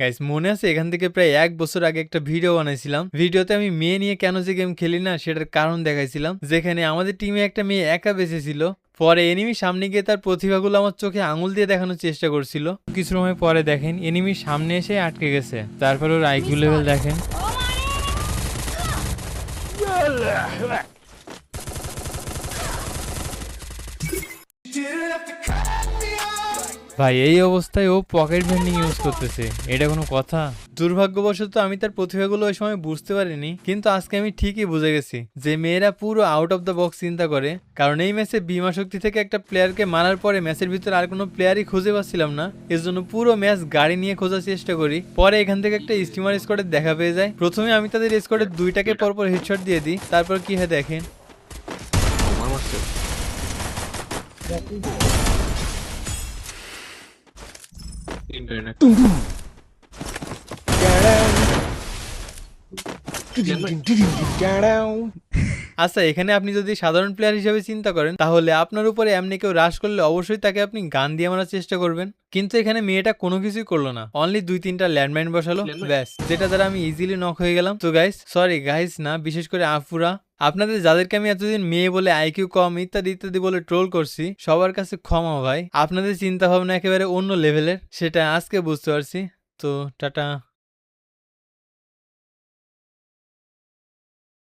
Guys মনে আছে এখান থেকে প্রায় 1 বছর আগে একটা ভিডিও বানাইছিলাম। ভিডিওতে আমি মেয়ে নিয়ে কেন যে গেম খেলি না সেটার কারণ দেখাইছিলাম, যেখানে আমাদের টিমে একটা মেয়ে একা বেঁচে ছিল। পরে এনিমি সামনে গিয়ে তার প্রতিভাগুলো আমার চোখে আঙুল দিয়ে দেখানোর চেষ্টা করছিল। কিছু সময় পরে দেখেন এনিমি সামনে এসে আটকে গেছে। তারপর ওর আইকিউ লেভেল দেখেন। ভাই এই অবস্থায় ও পকেট ভেন্ডিং ইউজ করতেছে, এটা কোনো কথা? দুর্ভাগ্যবশত আমি তার প্রতিভাগুলো ওই সময় বুঝতে পারিনি, কিন্তু আজকে আমি ঠিকই বুঝে গেছি যে মেয়েরা পুরো আউট অফ দ্য বক্স চিন্তা করে। কারণ এই ম্যাচে বিমা শক্তি থেকে একটা প্লেয়ারকে মারার পরে ম্যাচের ভিতরে আর কোনো প্লেয়ারই খুঁজে পাচ্ছিলাম না। এর জন্য পুরো ম্যাচ গাড়ি নিয়ে খোঁজার চেষ্টা করি। পরে এখান থেকে একটা স্টিমার স্কোয়াডের দেখা পেয়ে যায়। প্রথমে আমি তাদের স্কোয়াডের দুইটাকে পরপর হেডশট দিয়ে দিই। তারপর কি হয় দেখেন। আচ্ছা, এখানে আপনি যদি সাধারণ প্লেয়ার হিসেবে চিন্তা করেন তাহলে আপনার উপরে এমনি কেউ রাশ করলে অবশ্যই তাকে আপনি গান দিয়ে মারার চেষ্টা করবেন। কিন্তু এখানে মেয়েটা কোনো কিছুই করলো না, অনলি 2-3টা ল্যান্ডমাইন বসালো, ব্যাস, যেটা দ্বারা আমি ইজিলি নক হয়ে গেলাম। তো গাইস, সরি গাইস না, বিশেষ করে আফুরা, আপনাদের যাদেরকে আমি এতদিন মেয়ে বলে, আইকিউ কম ইত্যাদি ইত্যাদি বলে ট্রোল করছি, সবার কাছে ক্ষমা ভাই। আপনাদের চিন্তা ভাবনা একেবারে অন্য লেভেলের, সেটা আজকে বুঝতে পারছি। তো টাটা।